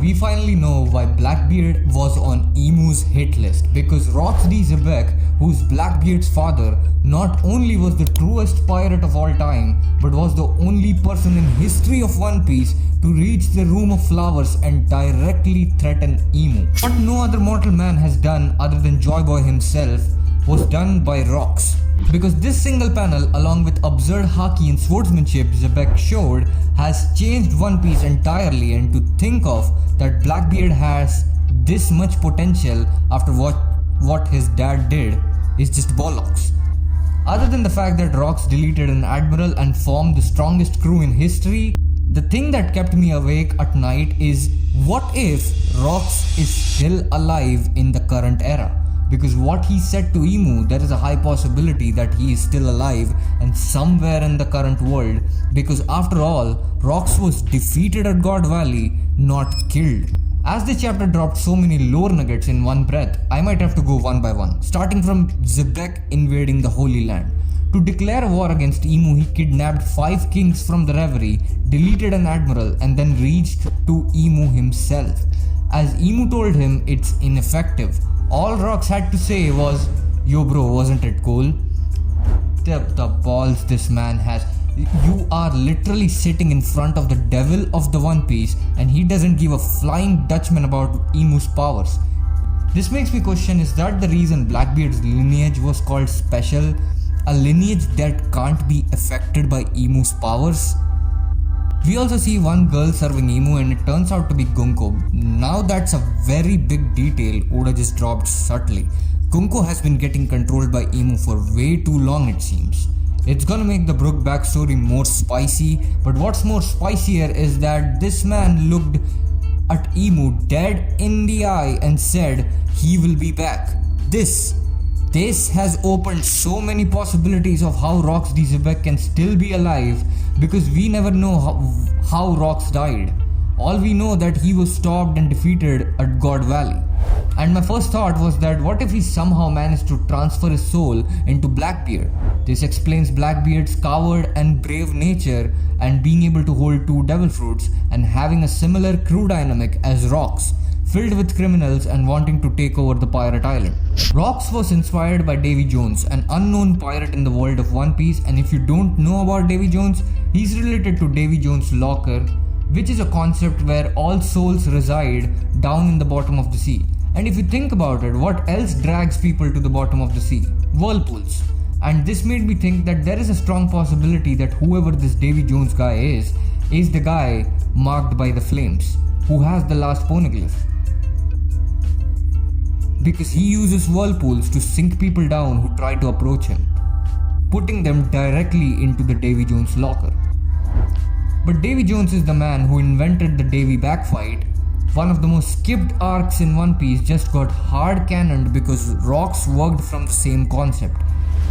we finally know why Blackbeard was on Emu's hit list, because XEBEC, who's Blackbeard's father, not only was the truest pirate of all time, but was the only person in history of One Piece to reach the Room of Flowers and directly threaten Emu. What no other mortal man has done other than Joy Boy himself was done by Rocks. Because this single panel, along with absurd haki and swordsmanship XEBEC showed, has changed One Piece entirely, and to think of that Blackbeard has this much potential after what his dad did is just bollocks. Other than the fact that Rocks deleted an admiral and formed the strongest crew in history, the thing that kept me awake at night is, what if Rocks is still alive in the current era? Because what he said to Emu, there is a high possibility that he is still alive and somewhere in the current world, because after all, Rocks was defeated at God Valley, not killed. As the chapter dropped so many lore nuggets in one breath, I might have to go one by one, starting from XEBEC invading the Holy Land. To declare a war against Emu, he kidnapped 5 kings from the Reverie, deleted an admiral, and then reached to Emu himself. As Emu told him, it's ineffective. All Rocks had to say was, "Yo bro, wasn't it cool?" The balls this man has. You are literally sitting in front of the devil of the One Piece and he doesn't give a flying Dutchman about Emu's powers. This makes me question, is that the reason Blackbeard's lineage was called special? A lineage that can't be affected by Emu's powers? We also see one girl serving Emu and it turns out to be Gunko. Now that's a very big detail Oda just dropped subtly. Gunko has been getting controlled by Emu for way too long, it seems. It's gonna make the Brook backstory more spicy, but what's more spicier is that this man looked at Emu dead in the eye and said he will be back. This has opened so many possibilities of how XEBEC can still be alive, because we never know how Rocks died. All we know that he was stopped and defeated at God Valley. And my first thought was that what if he somehow managed to transfer his soul into Blackbeard? This explains Blackbeard's coward and brave nature and being able to hold 2 devil fruits and having a similar crew dynamic as Rocks, filled with criminals and wanting to take over the pirate island. Rocks was inspired by Davy Jones, an unknown pirate in the world of One Piece, and if you don't know about Davy Jones, he's related to Davy Jones' locker, which is a concept where all souls reside down in the bottom of the sea. And if you think about it, what else drags people to the bottom of the sea? Whirlpools. And this made me think that there is a strong possibility that whoever this Davy Jones guy is the guy marked by the flames, who has the last poneglyph. Because he uses whirlpools to sink people down who try to approach him, putting them directly into the Davy Jones locker. But Davy Jones is the man who invented the Davy backfight. One of the most skipped arcs in One Piece just got hard cannoned because Rocks worked from the same concept.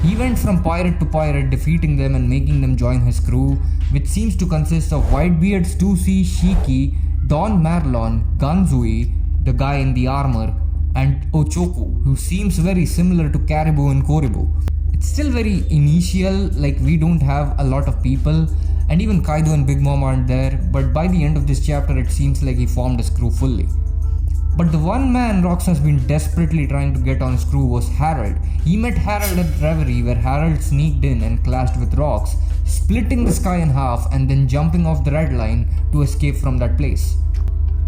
He went from pirate to pirate, defeating them and making them join his crew, which seems to consist of Whitebeard, Stussy, Shiki, Don Marlon, Ganzui, the guy in the armor, and Ochoku, who seems very similar to Caribou and Koribu. It's still very initial, like we don't have a lot of people, and even Kaido and Big Mom aren't there, but by the end of this chapter it seems like he formed his crew fully. But the one man Rocks has been desperately trying to get on his crew was Harald. He met Harald at Reverie, where Harald sneaked in and clashed with Rocks, splitting the sky in half and then jumping off the red line to escape from that place.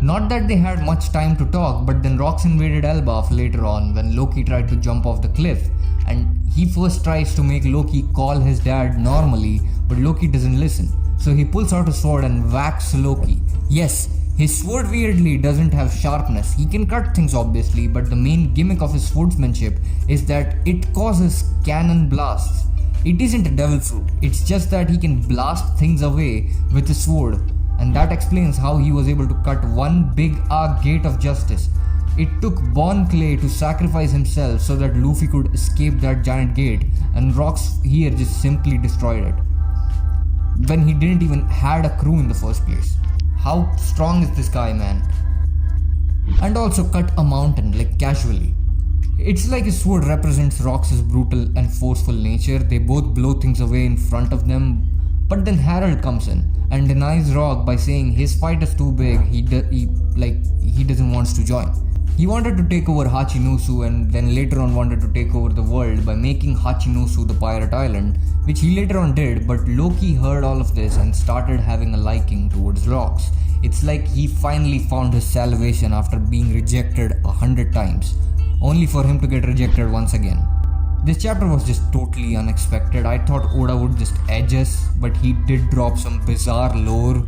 Not that they had much time to talk, but then Rocks invaded Elbaf later on when Loki tried to jump off the cliff, and he first tries to make Loki call his dad normally, but Loki doesn't listen. So he pulls out a sword and whacks Loki. Yes, his sword weirdly doesn't have sharpness. He can cut things obviously, but the main gimmick of his swordsmanship is that it causes cannon blasts. It isn't a devil fruit, it's just that he can blast things away with his sword. And that explains how he was able to cut one big arc gate of justice. It took Bon Clay to sacrifice himself so that Luffy could escape that giant gate, and Rocks here just simply destroyed it, when he didn't even had a crew in the first place. How strong is this guy, man? And also cut a mountain, like casually. It's like his sword represents Rocks' brutal and forceful nature. They both blow things away in front of them, but then Harald comes in. and denies Rock by saying his fight is too big, he doesn't want to join. He wanted to take over Hachinosu and then later on wanted to take over the world by making Hachinosu the pirate island, which he later on did, but Loki heard all of this and started having a liking towards rocks. It's like he finally found his salvation after being rejected 100 times, only for him to get rejected once again. This chapter was just totally unexpected. I thought Oda would just edge us, but he did drop some bizarre lore,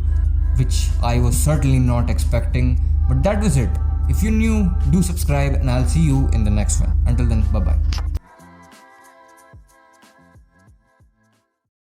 which I was certainly not expecting. But that was it. If you're new, do subscribe and I'll see you in the next one. Until then, bye bye.